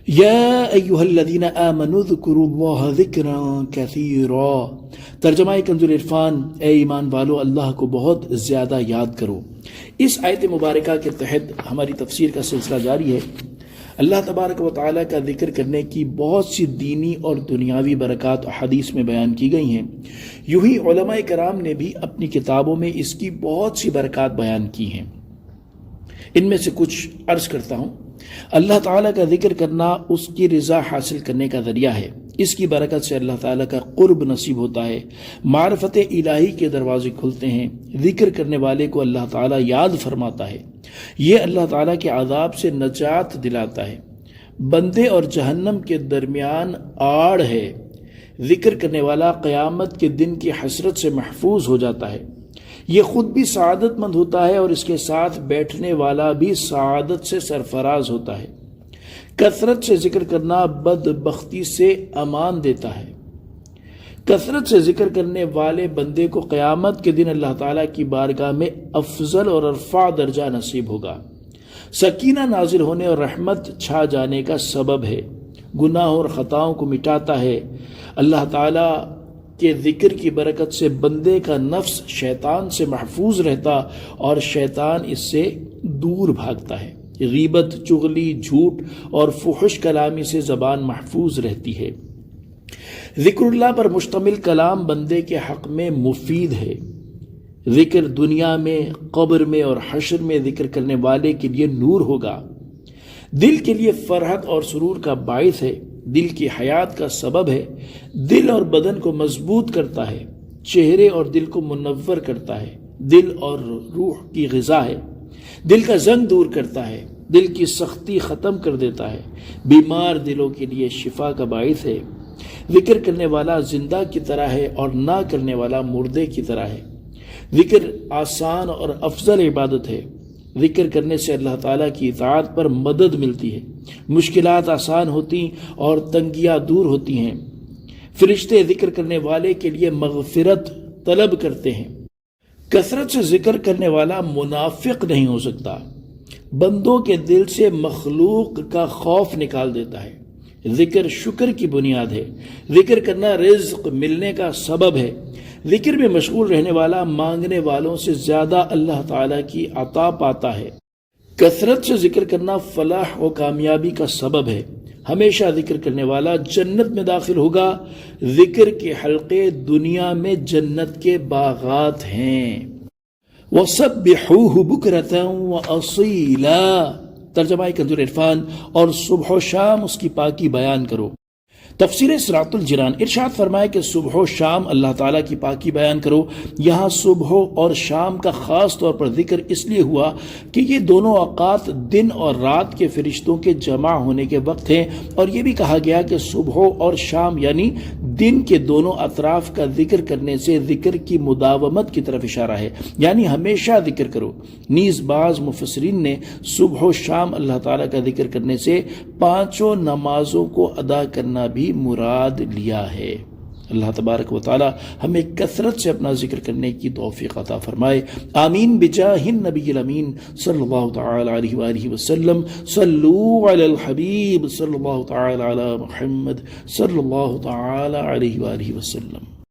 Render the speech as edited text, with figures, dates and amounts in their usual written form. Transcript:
یا ایہا الذین آمنوا اذکروا اللہ ذکرا کثیرا۔ ترجمہ کنز العرفان، اے ایمان والو اللہ کو بہت زیادہ یاد کرو۔ اس آیت مبارکہ کے تحت ہماری تفسیر کا سلسلہ جاری ہے۔ اللہ تبارک و تعالیٰ کا ذکر کرنے کی بہت سی دینی اور دنیاوی برکات حدیث میں بیان کی گئی ہیں۔ یوں ہی علماء کرام نے بھی اپنی کتابوں میں اس کی بہت سی برکات بیان کی ہیں۔ ان میں سے کچھ عرض کرتا ہوں۔ اللہ تعالیٰ کا ذکر کرنا اس کی رضا حاصل کرنے کا ذریعہ ہے۔ اس کی برکت سے اللہ تعالیٰ کا قرب نصیب ہوتا ہے، معرفت الہی کے دروازے کھلتے ہیں، ذکر کرنے والے کو اللہ تعالیٰ یاد فرماتا ہے، یہ اللہ تعالیٰ کے عذاب سے نجات دلاتا ہے، بندے اور جہنم کے درمیان آڑ ہے، ذکر کرنے والا قیامت کے دن کی حسرت سے محفوظ ہو جاتا ہے، یہ خود بھی سعادت مند ہوتا ہے اور اس کے ساتھ بیٹھنے والا بھی سعادت سے سرفراز ہوتا ہے۔ کثرت سے ذکر کرنا بدبختی سے امان دیتا ہے۔ کثرت سے ذکر کرنے والے بندے کو قیامت کے دن اللہ تعالیٰ کی بارگاہ میں افضل اور ارفع درجہ نصیب ہوگا، سکینہ نازل ہونے اور رحمت چھا جانے کا سبب ہے، گناہوں اور خطاؤں کو مٹاتا ہے۔ اللہ تعالیٰ کے ذکر کی برکت سے بندے کا نفس شیطان سے محفوظ رہتا اور شیطان اس سے دور بھاگتا ہے۔ غیبت، چغلی، جھوٹ اور فحش کلامی سے زبان محفوظ رہتی ہے۔ ذکر اللہ پر مشتمل کلام بندے کے حق میں مفید ہے۔ ذکر دنیا میں، قبر میں اور حشر میں ذکر کرنے والے کے لیے نور ہوگا، دل کے لیے فرحت اور سرور کا باعث ہے، دل کی حیات کا سبب ہے، دل اور بدن کو مضبوط کرتا ہے، چہرے اور دل کو منور کرتا ہے، دل اور روح کی غذا ہے، دل کا زنگ دور کرتا ہے، دل کی سختی ختم کر دیتا ہے، بیمار دلوں کے لیے شفا کا باعث ہے۔ ذکر کرنے والا زندہ کی طرح ہے اور نہ کرنے والا مردے کی طرح ہے۔ ذکر آسان اور افضل عبادت ہے۔ ذکر کرنے سے اللہ تعالیٰ کی اطاعت پر مدد ملتی ہے، مشکلات آسان ہوتی اور تنگیاں دور ہوتی ہیں۔ فرشتے ذکر کرنے والے کے لیے مغفرت طلب کرتے ہیں۔ کثرت سے ذکر کرنے والا منافق نہیں ہو سکتا، بندوں کے دل سے مخلوق کا خوف نکال دیتا ہے۔ ذکر شکر کی بنیاد ہے، ذکر کرنا رزق ملنے کا سبب ہے۔ ذکر میں مشغول رہنے والا مانگنے والوں سے زیادہ اللہ تعالیٰ کی عطا پاتا ہے۔ کثرت سے ذکر کرنا فلاح و کامیابی کا سبب ہے۔ ہمیشہ ذکر کرنے والا جنت میں داخل ہوگا۔ ذکر کے حلقے دنیا میں جنت کے باغات ہیں۔ وَسَبِّحُوهُ بُكْرَةً وَأَصِيلًا۔ ترجمہ کنز العرفان، اور صبح و شام اس کی پاکی بیان کرو۔ تفسیر صراط الجنان، ارشاد فرمائے کہ صبح و شام اللہ تعالیٰ کی پاکی بیان کرو۔ یہاں صبح اور شام کا خاص طور پر ذکر اس لیے ہوا کہ یہ دونوں اوقات دن اور رات کے فرشتوں کے جمع ہونے کے وقت ہیں، اور یہ بھی کہا گیا کہ صبح اور شام یعنی دن کے دونوں اطراف کا ذکر کرنے سے ذکر کی مداومت کی طرف اشارہ ہے، یعنی ہمیشہ ذکر کرو۔ نیز بعض مفسرین نے صبح و شام اللہ تعالیٰ کا ذکر کرنے سے پانچوں نمازوں کو ادا کرنا بھی مراد لیا ہے۔ اللہ تبارک و تعالی ہمیں کثرت سے اپنا ذکر کرنے کی توفیق عطا فرمائے، آمین بجاہ النبی الامین صلی اللہ تعالی علیہ وآلہ وسلم۔ صلو علی الحبیب صلی اللہ تعالی علی محمد صلی اللہ تعالی علیہ وآلہ وسلم۔